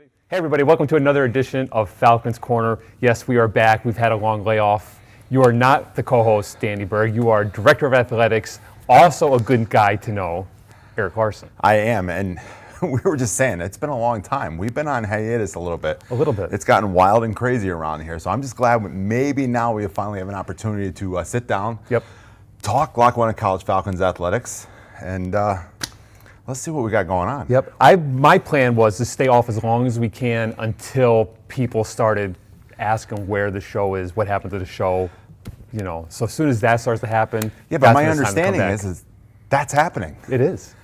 Hey everybody, welcome to another edition of Falcons Corner. Yes, we are back. We've had a long layoff. You are not the co-host, Danny Berg. You are Director of Athletics, also a good guy to know, Eric Larson. I am, and we were just saying, it's been a long time. We've been on hiatus a little bit. A little bit. It's gotten wild and crazy around here, so I'm just glad maybe now we finally have an opportunity to sit down, talk Lackawanna College Falcons Athletics, and let's see what we got going on. Yep. My plan was to stay off as long as we can until people started asking where the show is, what happened to the show, you know. So as soon as that starts to happen, yeah. But my understanding is that's happening. It is,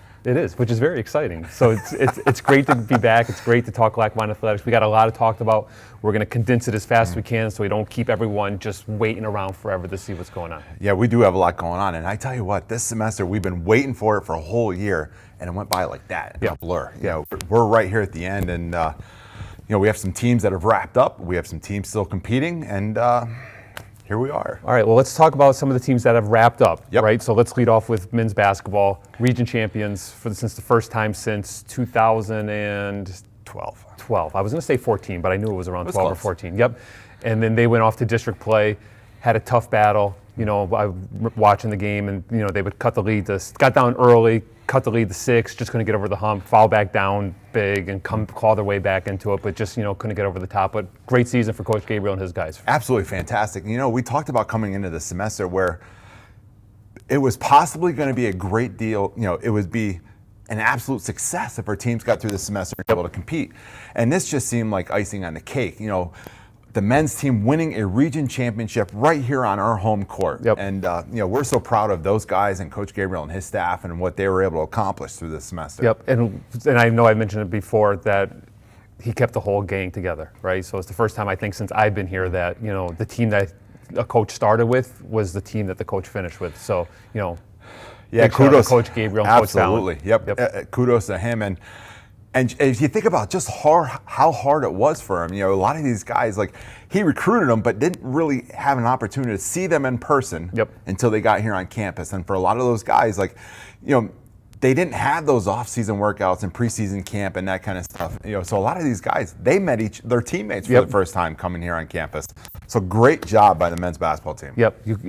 which is very exciting. So it's great to be back. It's great to talk Lackawanna Athletics. We got a lot to talk about. We're going to condense it as fast as we can so we don't keep everyone just waiting around forever to see what's going on. Yeah, we do have a lot going on. And I tell you what, this semester we've been waiting for it for a whole year, and it went by like that in a blur. Yeah, we're right here at the end, and we have some teams that have wrapped up. We have some teams still competing, and here we are. All right, well, let's talk about some of the teams that have wrapped up, right? So let's lead off with men's basketball. Region champions since the first time since 2012. I was going to say 14, but I knew it was around 12 or 14. Yep. And then they went off to district play, had a tough battle. You know, I was watching the game, and, you know, they would cut the lead. Got down early, cut the lead to 6, just couldn't get over the hump, fall back down big, and claw their way back into it, but just, you know, couldn't get over the top. But great season for Coach Gabriel and his guys. Absolutely fantastic. You know, we talked about coming into the semester where it was possibly going to be a great deal. You know, it would be an absolute success if our teams got through the semester and able to compete. And this just seemed like icing on the cake. You know, the men's team winning a region championship right here on our home court. And, we're so proud of those guys and Coach Gabriel and his staff and what they were able to accomplish through this semester. And I know I mentioned it before that he kept the whole gang together, right? So it's the first time I think since I've been here that, you know, the team that a coach started with was the team that the coach finished with. So, you know, kudos to Coach Gabriel and absolutely. Coach Allen. Kudos to him. And if you think about just how hard it was for him, you know, a lot of these guys, like, he recruited them but didn't really have an opportunity to see them in person until they got here on campus. And for a lot of those guys, like, you know, they didn't have those off-season workouts and preseason camp and that kind of stuff. You know, so a lot of these guys, they met their teammates for the first time coming here on campus. So great job by the men's basketball team.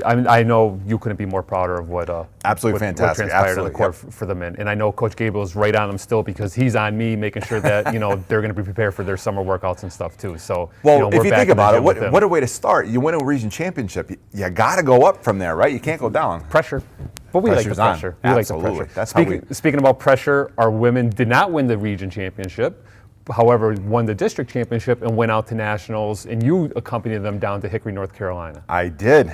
I know you couldn't be more prouder of what absolutely fantastic. What transpired on the court for the men. And I know Coach Gabriel is right on them still because he's on me making sure that, you know, they're going to be prepared for their summer workouts and stuff too. So, well, if you think about it, what a way to start. You win a region championship. You got to go up from there, right? You can't go down. Pressure. But we like the pressure. Absolutely. That's speaking about pressure, our women did not win the region championship. However, won the district championship and went out to nationals, and you accompanied them down to Hickory, North Carolina. I did.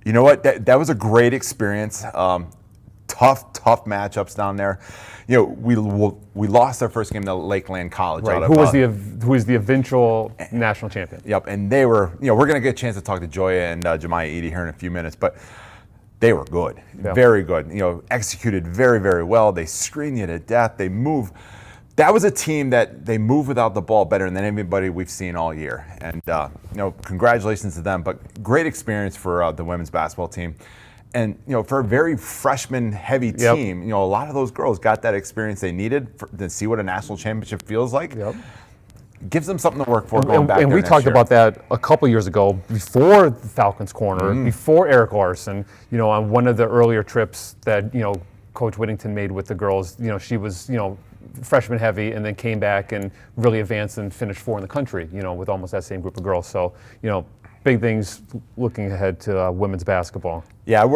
You know what? That was a great experience. Tough matchups down there. You know, we lost our first game to Lakeland College. Right. Who was the eventual national champion? Yep. And they were. You know, we're going to get a chance to talk to Joya and Jamiya Eaddy here in a few minutes, but they were good, very good. You know, executed very, very well. They screen you to death. They move. That was a team that they move without the ball better than anybody we've seen all year. And, you know, congratulations to them. But great experience for the women's basketball team. And, you know, for a very freshman-heavy team, you know, a lot of those girls got that experience they needed to see what a national championship feels like. Gives them something to work for going back there. And we talked about that a couple years ago, before the Falcons Corner, before Eric Larson, you know, on one of the earlier trips that, you know, Coach Whittington made with the girls. You know, she was, you know, freshman heavy and then came back and really advanced and finished 4 in the country, you know, with almost that same group of girls. So, you know, big things looking ahead to women's basketball. Yeah,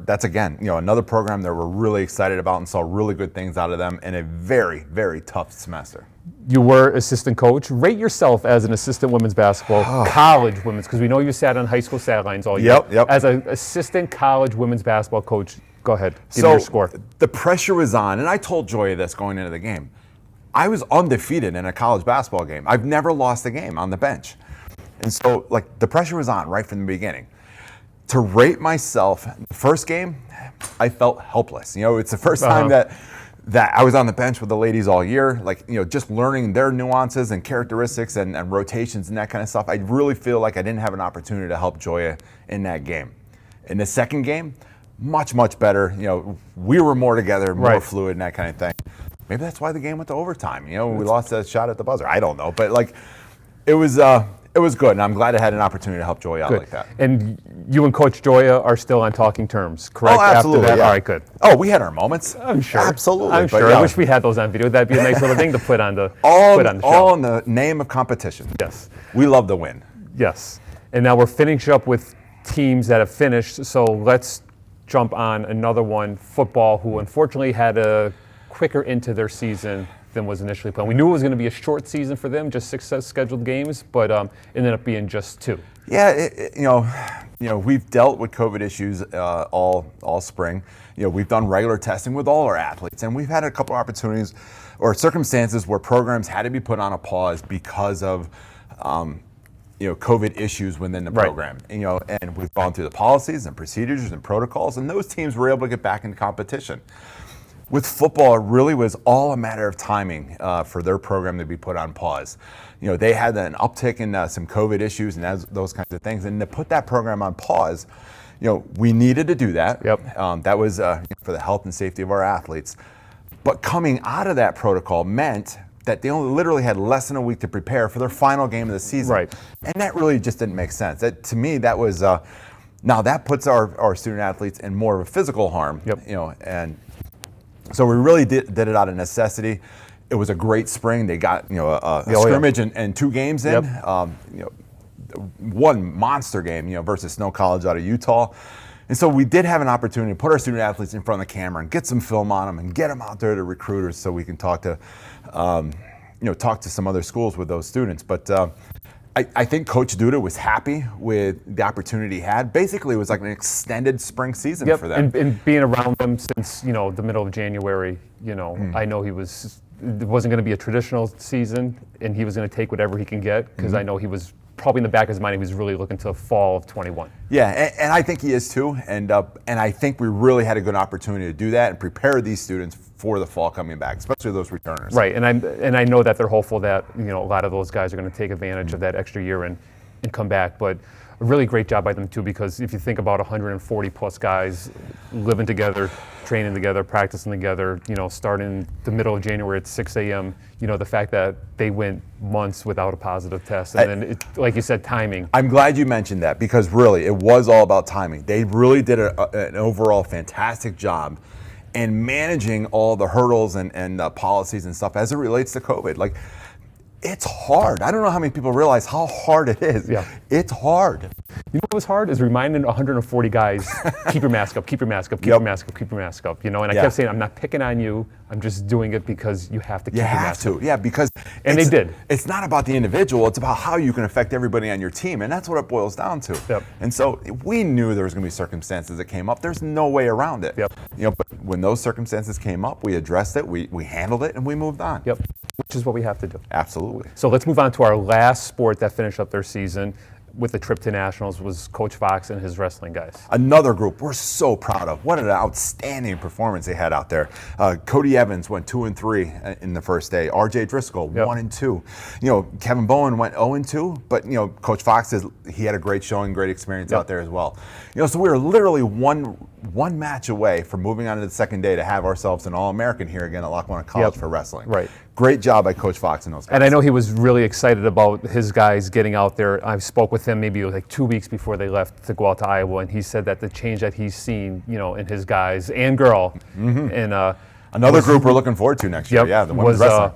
that's, again, you know, another program that we're really excited about and saw really good things out of them in a very, very tough semester. You were assistant coach. Rate yourself as an assistant women's basketball, college women's, because we know you sat on high school sidelines all year. As an assistant college women's basketball coach, go ahead, give me your score. The pressure was on, and I told Joya this going into the game. I was undefeated in a college basketball game. I've never lost a game on the bench. And so, like, the pressure was on right from the beginning. To rate myself, the first game, I felt helpless. You know, it's the first time that I was on the bench with the ladies all year, like, you know, just learning their nuances and characteristics and rotations and that kind of stuff. I really feel like I didn't have an opportunity to help Joya in that game. In the second game, much, much better. You know, we were more together, more fluid and that kind of thing. maybe that's why the game went to overtime. You know, we lost that shot at the buzzer. I don't know, but like, it was good, and I'm glad I had an opportunity to help Joya out like that. And you and Coach Joya are still on talking terms, correct? Oh, absolutely. After that? Yeah. All right, good. Oh, we had our moments. I'm sure. Absolutely. I'm sure. Yeah. I wish we had those on video. That'd be a nice little thing to put on the all show. All in the name of competition. Yes. We love the win. Yes. And now we're finishing up with teams that have finished. So let's jump on another one, football, who unfortunately had a quicker into their season than was initially planned. We knew it was going to be a short season for them, just 6 scheduled games, but it ended up being just 2. Yeah, you know, we've dealt with COVID issues all spring. You know, we've done regular testing with all our athletes, and we've had a couple opportunities or circumstances where programs had to be put on a pause because of you know, COVID issues within the program. You know, and we've gone through the policies and procedures and protocols, and those teams were able to get back into competition. With football, it really was all a matter of timing for their program to be put on pause. You know, they had an uptick in some COVID issues and those kinds of things, and to put that program on pause, you know, we needed to do that. Yep. That was for the health and safety of our athletes. But coming out of that protocol meant that they only literally had less than a week to prepare for their final game of the season. Right. And that really just didn't make sense. To me, that was now that puts our student athletes in more of a physical harm. Yep. You know, and so we really did it out of necessity. It was a great spring. They got, you know, a scrimmage and 2 games in. Yep. You know, one monster game, you know, versus Snow College out of Utah. And so we did have an opportunity to put our student athletes in front of the camera and get some film on them and get them out there to recruiters so we can talk to, you know, talk to some other schools with those students. But I think Coach Duda was happy with the opportunity he had. Basically, it was like an extended spring season for them. And being around them since, you know, the middle of January, you know, I know it wasn't going to be a traditional season, and he was going to take whatever he can get, because I know he was probably in the back of his mind, he was really looking to fall of 21. Yeah, and I think he is too. And I think we really had a good opportunity to do that and prepare these students for the fall coming back, especially those returners. Right, and I know that they're hopeful that, you know, a lot of those guys are going to take advantage of that extra year and come back. But a really great job by them too, because if you think about 140 plus guys living together, training together, practicing together, you know, starting the middle of January at 6 a.m., you know, the fact that they went months without a positive test. And then, like you said, timing. I'm glad you mentioned that, because really it was all about timing. They really did an overall fantastic job in managing all the hurdles and policies and stuff as it relates to COVID. Like, it's hard. I don't know how many people realize how hard it is. Yeah. It's hard. You know what was hard is reminding 140 guys, keep your mask up, keep your mask up, keep your mask up, keep your mask up. You know, and I kept saying, I'm not picking on you. I'm just doing it because you have to keep your mask up. Yeah, because and they did. It's not about the individual. It's about how you can affect everybody on your team, and that's what it boils down to. Yep. And so we knew there was going to be circumstances that came up. There's no way around it. Yep. You know, but when those circumstances came up, we addressed it, we handled it, and we moved on. Yep. Which is what we have to do. Absolutely. So let's move on to our last sport that finished up their season with the trip to nationals was Coach Fox and his wrestling guys. Another group we're so proud of. What an outstanding performance they had out there. Cody Evans went 2-3 in the first day. RJ Driscoll 1-2. You know, Kevin Bowen went 0-2, but you know, Coach Fox he had a great showing, great experience out there as well. You know, so we were literally one match away from moving on to the second day to have ourselves an All-American here again at Lackawanna College for wrestling. Right. Great job by Coach Fox and those guys. And I know he was really excited about his guys getting out there. I spoke with him maybe like 2 weeks before they left to go out to Iowa, and he said that the change that he's seen, you know, in his guys and girl, and another group we're looking forward to next year. Yeah, the women's wrestling.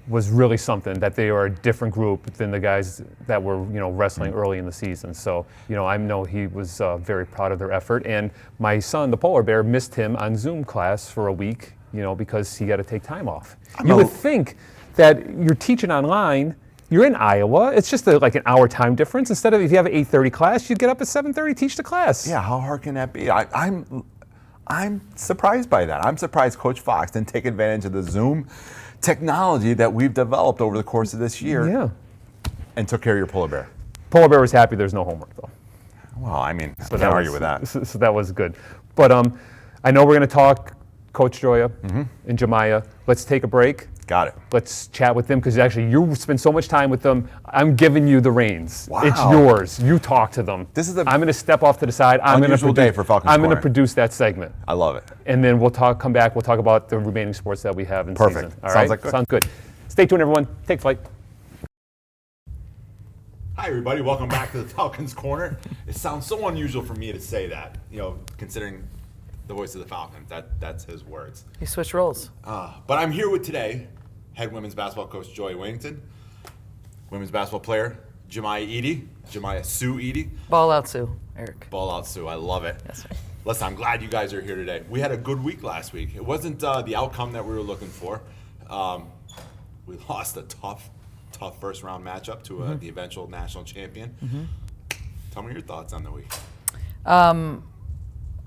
Was really something, that they are a different group than the guys that were, you know, wrestling early in the season. So, you know, I know he was very proud of their effort. And my son, the polar bear, missed him on Zoom class for a week, you know, because he got to take time off. You would think that you're teaching online, you're in Iowa, it's just like an hour time difference. Instead of, if you have an 8:30 class, you'd get up at 7:30, teach the class. Yeah, how hard can that be? I'm surprised by that. I'm surprised Coach Fox didn't take advantage of the Zoom technology that we've developed over the course of this year and took care of your polar bear. Polar bear was happy there's no homework, though. Well, I mean, I can't argue with that. So that was good. But I know we're going to talk Coach Joya and Jamiya. Let's take a break. Got it. Let's chat with them because actually you spend so much time with them. I'm giving you the reins. Wow. It's yours. You talk to them. This is a I'm going to step off to the side. unusual day for Falcons I'm going to Corner. produce that segment. I love it. And then come back. We'll talk about the remaining sports that we have in Perfect. season. All Sounds right? like good. Sounds good. Stay tuned, everyone. Take flight. Hi, everybody. Welcome back to the Falcons Corner. It sounds so unusual for me to say that, considering the voice of the Falcons. That's his words. You switch roles. But I'm here with today head women's basketball coach Joya Whittington, women's basketball player Jamiya Eaddy, Jamiya Sue Eaddy. Ball out, Sue. Eric. Ball out, Sue. I love it. Yes, sir. Listen, I'm glad you guys are here today. We had a good week last week. It wasn't the outcome that we were looking for. We lost a tough first round matchup to the eventual national champion. Tell me your thoughts on the week.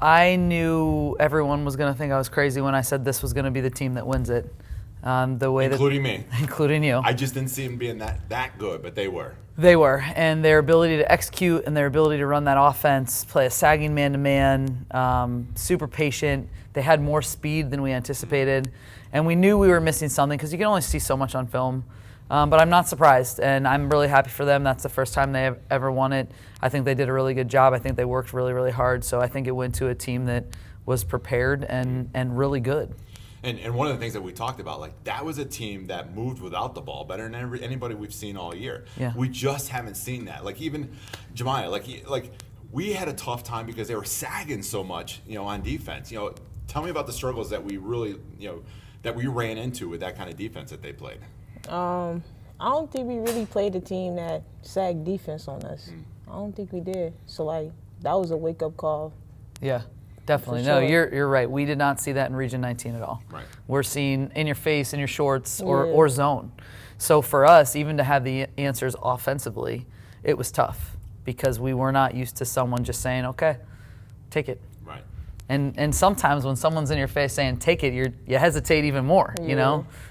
I knew everyone was going to think I was crazy when I said this was going to be the team that wins it. Including me. Including you. I just didn't see them being that good, but they were. They were. And their ability to execute and their ability to run that offense, play a sagging man-to-man, super patient. They had more speed than we anticipated. And we knew we were missing something because you can only see so much on film. But I'm not surprised, and I'm really happy for them. That's the first time they have ever won it. I think they did a really good job. I think they worked really, really hard. So I think it went to a team that was prepared and really good. And one of the things that we talked about, that was a team that moved without the ball better than anybody we've seen all year. Yeah. We just haven't seen that. Even Jamiya, we had a tough time because they were sagging so much, on defense. Tell me about the struggles that we really, that we ran into with that kind of defense that they played. I don't think we really played a team that sagged defense on us. I don't think we did. So that was a wake-up call. Yeah, definitely. For No, sure. you're right. We did not see that in Region 19 at all. Right. We're seeing in your face, in your shorts, or zone. So for us, even to have the answers offensively, it was tough because we were not used to someone just saying, okay, take it. Right. And sometimes when someone's in your face saying take it, you hesitate even more,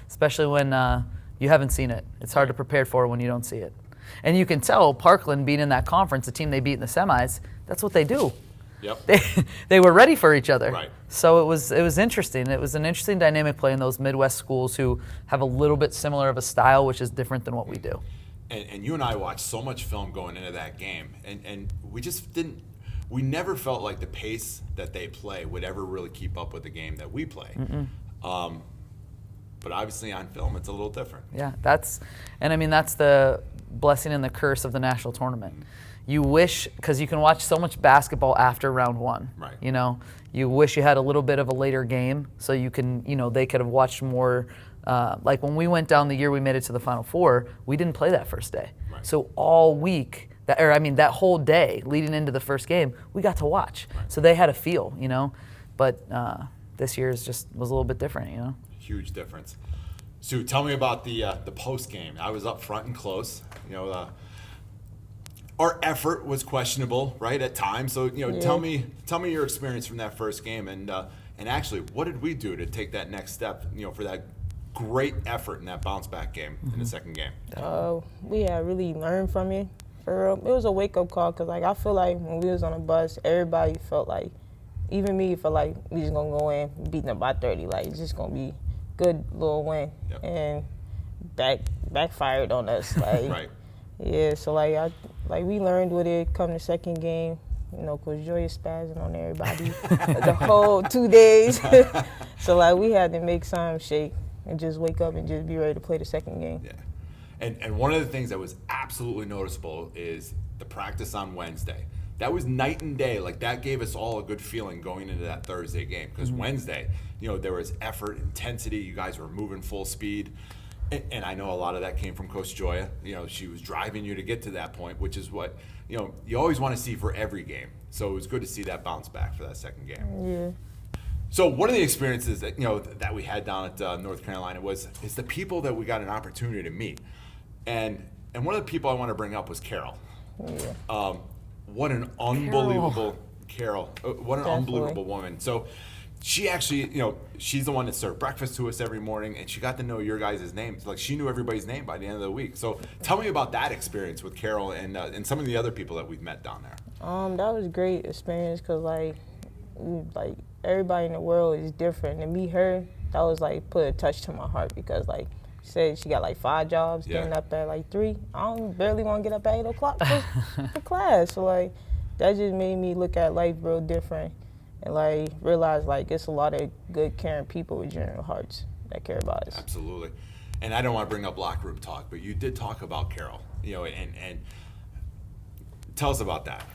especially when you haven't seen it. It's hard to prepare for when you don't see it. And you can tell Parkland being in that conference, the team they beat in the semis, that's what they do. Yep. They were ready for each other. Right. So it was interesting. It was an interesting dynamic playing those Midwest schools who have a little bit similar of a style, which is different than what we do. And you and I watched so much film going into that game, and we just didn't. We never felt like the pace that they play would ever really keep up with the game that we play. But obviously on film, it's a little different. Yeah, that's the blessing and the curse of the national tournament. You wish, because you can watch so much basketball after round one. Right. You wish you had a little bit of a later game so you can, they could have watched more. Like when we went down the year we made it to the Final Four, we didn't play that first day. Right. So all week, that whole day leading into the first game, we got to watch. Right. So they had a feel, But this year was a little bit different, Huge difference. Sue, tell me about the post game. I was up front and close. Our effort was questionable, right, at times. So tell me your experience from that first game, and actually, what did we do to take that next step? For that great effort in that bounce back game in the second game. We had really learned from it. For real, it was a wake-up call because I feel like when we was on the bus, everybody felt like, even me, felt like we just gonna go in beating them by 30. It's just gonna be good little win. Yep. And backfired on us. Right. Yeah, so we learned with it come the second game, because Joya spazzing on everybody the whole 2 days. So we had to make some shake and just wake up and just be ready to play the second game. Yeah. And one of the things that was absolutely noticeable is the practice on Wednesday. That was night and day. That gave us all a good feeling going into that Thursday game because Wednesday, there was effort, intensity. You guys were moving full speed. And I know a lot of that came from Coach Joya. She was driving you to get to that point, which is what, you always want to see for every game. So it was good to see that bounce back for that second game. Yeah. So one of the experiences that, that we had down at North Carolina is the people that we got an opportunity to meet. And one of the people I want to bring up was Carol. Yeah. What an unbelievable Carol. What an Definitely. Unbelievable woman. So she actually, she's the one that served breakfast to us every morning, and she got to know your guys' names. She knew everybody's name by the end of the week. So tell me about that experience with Carol and some of the other people that we've met down there. That was a great experience because everybody in the world is different. To meet her, that was like put a touch to my heart because like she said she got like 5 jobs, getting up at like 3. I don't barely want to get up at 8 o'clock for class. So like that just made me look at life real different and like realize like it's a lot of good, caring people with genuine hearts that care about us. Absolutely. And I don't want to bring up locker room talk, but you did talk about Carol, and tell us about that.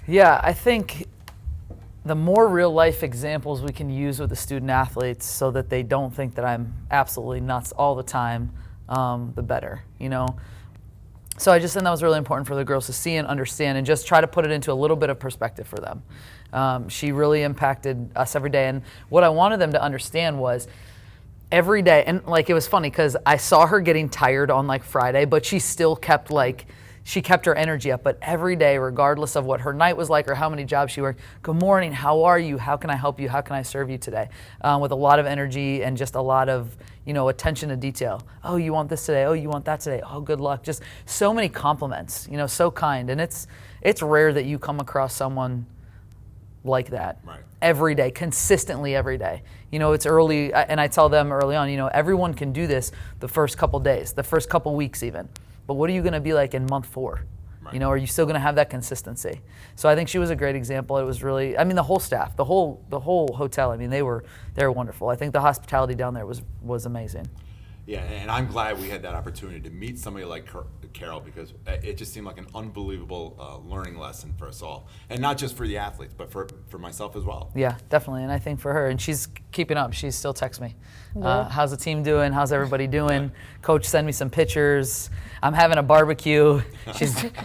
Yeah, I think the more real life examples we can use with the student athletes so that they don't think that I'm absolutely nuts all the time, the better, So I just think that was really important for the girls to see and understand and just try to put it into a little bit of perspective for them. She really impacted us every day. And what I wanted them to understand was every day, and like it was funny because I saw her getting tired on like Friday, but she still kept she kept her energy up. But every day, regardless of what her night was like or how many jobs she worked, good morning, how are you? How can I help you? How can I serve you today? With a lot of energy and just a lot of, attention to detail. Oh, you want this today? Oh, you want that today? Oh, good luck. Just so many compliments, so kind. And it's rare that you come across someone like that every day, consistently every day. It's early, and I tell them early on, everyone can do this the first couple days, the first couple weeks even. But what are you going to be like in month 4? Are you still going to have that consistency? So I think she was a great example. It was really, the whole staff, the whole hotel. They were wonderful. I think the hospitality down there was amazing. Yeah, and I'm glad we had that opportunity to meet somebody like Carol because it just seemed like an unbelievable learning lesson for us all. And not just for the athletes, but for myself as well. Yeah, definitely. And I think for her, and she's keeping up. She still texts me. How's the team doing? How's everybody doing? Coach, send me some pictures. I'm having a barbecue.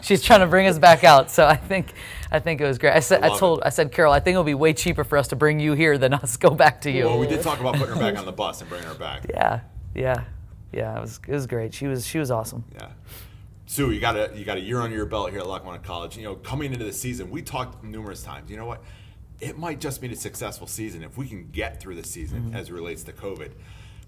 She's trying to bring us back out. So I think it was great. I said, Carol, I think it'll be way cheaper for us to bring you here than us go back to you. Well, we did talk about putting her back on the bus and bringing her back. Yeah, it was great. She was awesome. Yeah. Sue, you got a year under your belt here at Lackawanna College. Coming into the season, we talked numerous times. You know what? It might just be a successful season if we can get through the season as it relates to COVID.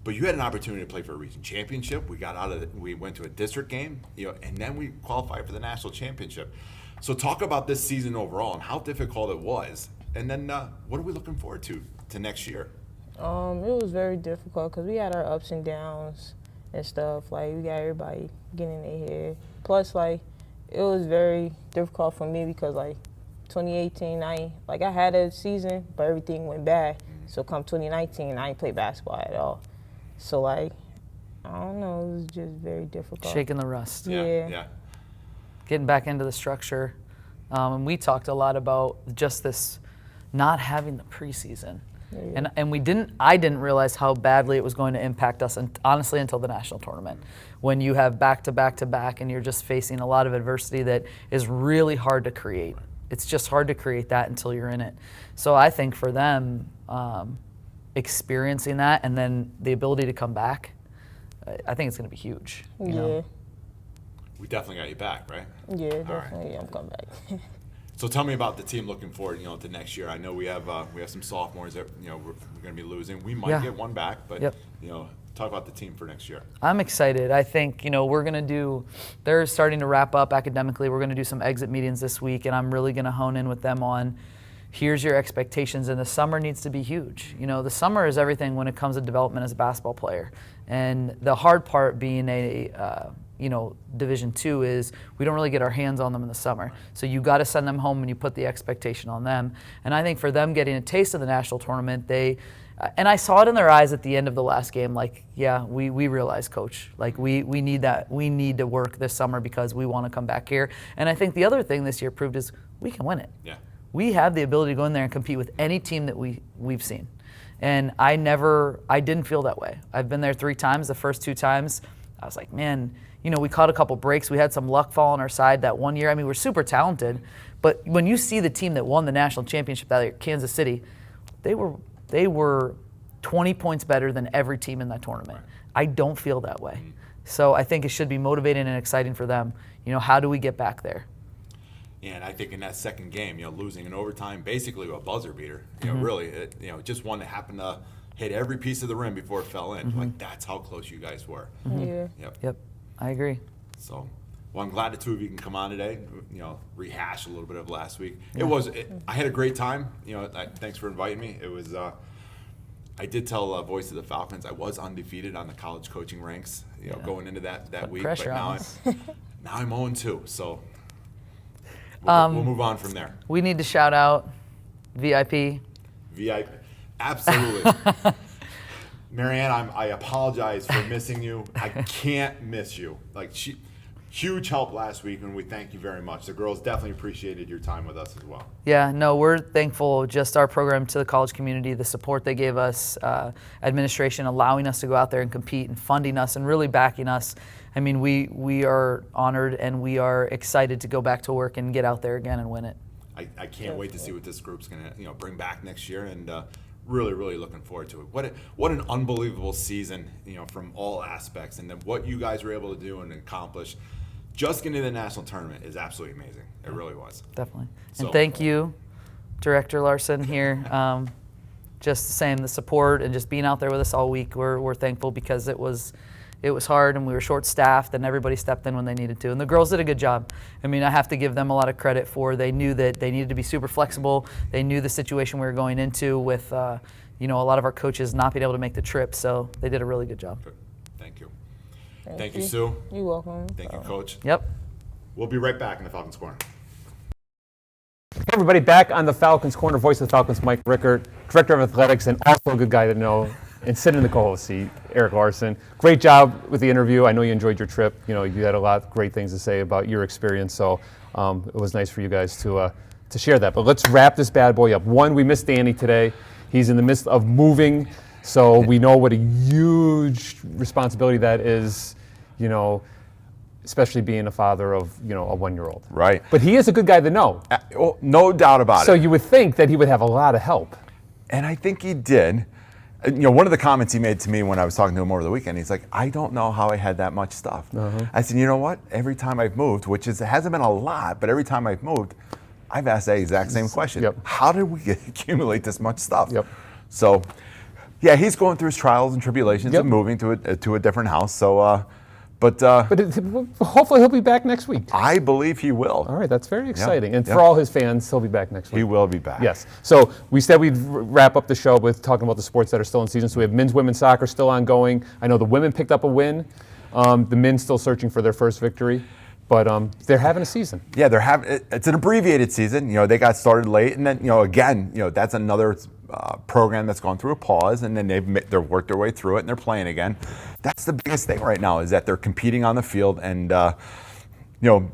But you had an opportunity to play for a region championship. We went to a district game, and then we qualified for the national championship. So talk about this season overall and how difficult it was, and then what are we looking forward to next year? It was very difficult because we had our ups and downs and stuff. Like we got everybody getting in their head. Plus, like it was very difficult for me because like 2018, I had a season, but everything went bad. So come 2019, I ain't played basketball at all. So like, I don't know, it was just very difficult. Shaking the rust. Yeah. Getting back into the structure. And we talked a lot about just this not having the preseason. Yeah. And I didn't realize how badly it was going to impact us, and honestly, until the national tournament. When you have back to back to back and you're just facing a lot of adversity that is really hard to create. It's just hard to create that until you're in it. So I think for them, experiencing that and then the ability to come back, I think it's going to be huge. You know? We definitely got you back, right? Yeah, definitely. I'm coming back. So tell me about the team looking forward, to next year. I know we have some sophomores that we're going to be losing. We might get one back, but talk about the team for next year. I'm excited. I think we're going to do. They're starting to wrap up academically. We're going to do some exit meetings this week, and I'm really going to hone in with them on. Here's your expectations, and the summer needs to be huge. The summer is everything when it comes to development as a basketball player, and the hard part being a Division II is we don't really get our hands on them in the summer. So you got to send them home and you put the expectation on them. And I think for them getting a taste of the national tournament, and I saw it in their eyes at the end of the last game, we realize, Coach, we need that. We need to work this summer because we want to come back here. And I think the other thing this year proved is we can win it. Yeah. We have the ability to go in there and compete with any team that we've seen. And I didn't feel that way. I've been there 3 times. The first 2 times, I was like, man, we caught a couple breaks. We had some luck fall on our side that one year. We're super talented. But when you see the team that won the national championship that year, Kansas City, they were 20 points better than every team in that tournament. Right. I don't feel that way. So I think it should be motivating and exciting for them. How do we get back there? Yeah, and I think in that second game, losing in overtime, basically a buzzer beater. Really, just one that happened to hit every piece of the rim before it fell in. That's how close you guys were. Yeah. Yep. I agree. So, well, I'm glad the two of you can come on today. Rehash a little bit of last week. Yeah. I had a great time. Thanks for inviting me. It was. I did tell Voice of the Falcons I was undefeated on the college coaching ranks, going into that week. Pressure but now on us. now I'm 0-2, so we'll move on from there. We need to shout out VIP. VIP, absolutely. Marianne, I apologize for missing you. I can't miss you. Like, huge help last week, and we thank you very much. The girls definitely appreciated your time with us as well. Yeah, no, we're thankful, just our program to the college community, the support they gave us, administration allowing us to go out there and compete and funding us and really backing us. I mean, we are honored and we are excited to go back to work and get out there again and win it. I can't wait to see what this group's going to bring back next year, and really, really looking forward to it. What an unbelievable season, from all aspects, and then what you guys were able to do and accomplish. Just getting to the national tournament is absolutely amazing. It really was. Definitely. So, and thank you, Director Larson here. Just the same, the support and just being out there with us all week. We're thankful because it was hard and we were short-staffed and everybody stepped in when they needed to. And the girls did a good job. I mean, I have to give them a lot of credit for they knew that they needed to be super flexible. They knew the situation we were going into with, a lot of our coaches not being able to make the trip. So they did a really good job. Good. Thank you. Thank you, Sue. You're welcome. Thank you, Coach. Yep. We'll be right back in the Falcons Corner. Hey everybody, back on the Falcons Corner, voice of the Falcons, Mike Rickert, Director of Athletics, and also a good guy to know, and sitting in the co-host seat, Eric Larson. Great job with the interview. I know you enjoyed your trip. You had a lot of great things to say about your experience, so it was nice for you guys to share that. But let's wrap this bad boy up. One, we missed Danny today. He's in the midst of moving, so we know what a huge responsibility that is, especially being a father of, a 1-year-old. Right. But he is a good guy to know. No doubt about it. So you would think that he would have a lot of help. And I think he did. One of the comments he made to me when I was talking to him over the weekend, he's like, I don't know how I had that much stuff. I said, you know what? Every time I've moved, which hasn't been a lot, but every time I've moved, I've asked that exact same question. Yep. How did we accumulate this much stuff? Yep. So, yeah, he's going through his trials and tribulations Yep. of moving to a different house. So, but hopefully he'll be back next week. I believe he will. All right, that's very exciting. And Yep. for all his fans, he'll be back next week. He will be back. Yes. So we said we'd wrap up the show with talking about the sports that are still in season. So we have men's, women's soccer still ongoing. I know the women picked up a win. The men still searching for their first victory. But they're having a season. Yeah, it's an abbreviated season. They got started late, and then again, that's another program that's gone through a pause, and then they've worked their way through it, and they're playing again. That's the biggest thing right now is that they're competing on the field, and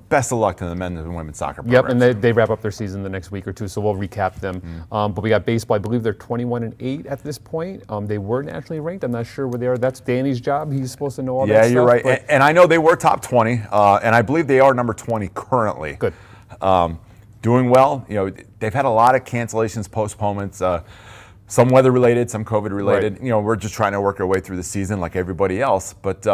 best of luck to the men's and women's soccer programs. Yep, and they wrap up their season the next week or two, so we'll recap them. But we got baseball. I believe they're 21-8 at this point. They were nationally ranked. I'm not sure where they are. That's Danny's job. He's supposed to know all that stuff. Yeah, you're right. And I know they were top 20, and I believe they are number 20 currently. Good. Doing well. They've had a lot of cancellations, postponements. Some weather-related, some COVID-related. Right. We're just trying to work our way through the season like everybody else. But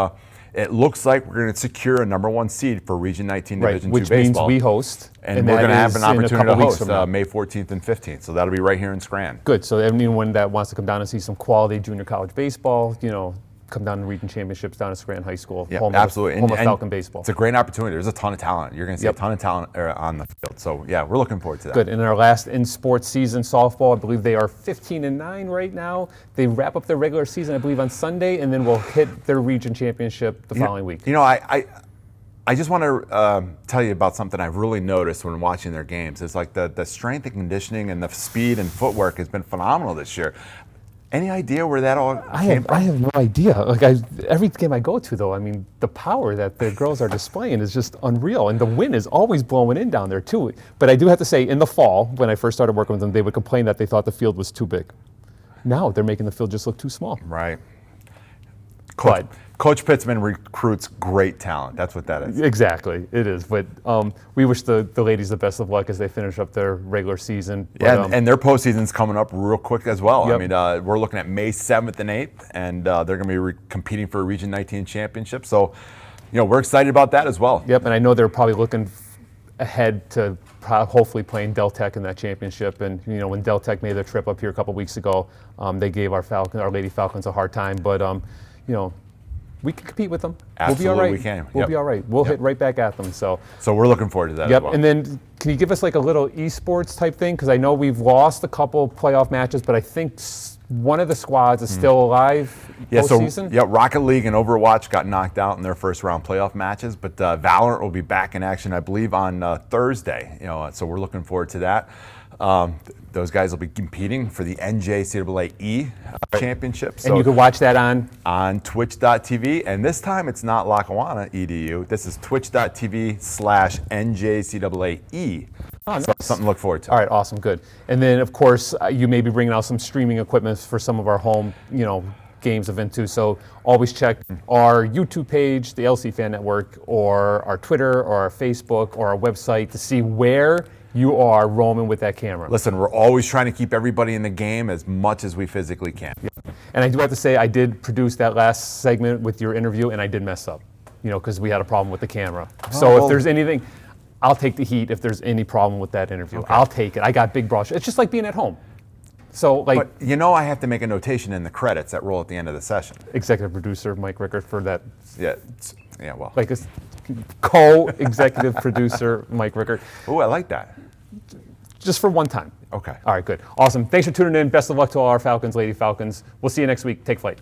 it looks like we're going to secure a number 1 seed for Region 19 Division II which baseball. means we host. And we're going to have an opportunity to host May May 14th and 15th. So that'll be right here in Scranton. Good. So anyone that wants to come down and see some quality junior college baseball, come down to Region Championships down at Scranton High School. Yeah, home absolutely. Home of Falcon baseball. It's a great opportunity. There's a ton of talent. You're going to see a ton of talent on the field. So, yeah, we're looking forward to that. Good. In our last in-sports season, softball, I believe they are 15-9 right now. They wrap up their regular season, I believe, on Sunday, and then we'll hit their region championship the following week. I just want to tell you about something I've really noticed when watching their games. It's like the strength and conditioning and the speed and footwork has been phenomenal this year. Any idea where that all came from? I have no idea. Every game I go to, though, the power that the girls are displaying is just unreal. And the wind is always blowing in down there, too. But I do have to say, in the fall, when I first started working with them, they would complain that they thought the field was too big. Now they're making the field just look too small. Right. But Coach Pitzman recruits great talent. That's what that is. Exactly, it is. But we wish the ladies the best of luck as they finish up their regular season. Yeah, and their postseason's coming up real quick as well. Yep. We're looking at May 7th and 8th, and they're going to be competing for a Region 19 championship. So, we're excited about that as well. Yep, and I know they're probably looking ahead to hopefully playing Del Tech in that championship. And when Del Tech made their trip up here a couple weeks ago, they gave our Lady Falcons a hard time. But we can compete with them. Absolutely, we'll be all right. we can. We'll Yep. be all right. We'll Yep. hit right back at them. So we're looking forward to that yep. as well. And then can you give us like a little esports type thing? Because I know we've lost a couple playoff matches, but I think one of the squads is still alive postseason. Yeah, Rocket League and Overwatch got knocked out in their first round playoff matches, but Valorant will be back in action, I believe, on Thursday. So we're looking forward to that. Those guys will be competing for the NJCAA Championship. And you can watch that on Twitch.tv. And this time it's not Lackawanna EDU. This is Twitch.tv/NJCAA. Oh, nice. So something to look forward to. All right, awesome, good. And then, of course, you may be bringing out some streaming equipment for some of our home, games event too. So always check our YouTube page, the LC Fan Network, or our Twitter, or our Facebook, or our website to see where you are roaming with that camera. Listen, we're always trying to keep everybody in the game as much as we physically can. And I do have to say, I did produce that last segment with your interview, and I did mess up, because we had a problem with the camera. So if there's anything, I'll take the heat if there's any problem with that interview. Okay. I'll take it. I got big brush. It's just like being at home. So but I have to make a notation in the credits that roll at the end of the session. Executive producer Mike Rickard for that. Yeah, well. Like a co-executive producer Mike Rickard. Oh, I like that. Just for one time. Okay. All right, good. Awesome. Thanks for tuning in. Best of luck to all our Falcons, Lady Falcons. We'll see you next week. Take flight.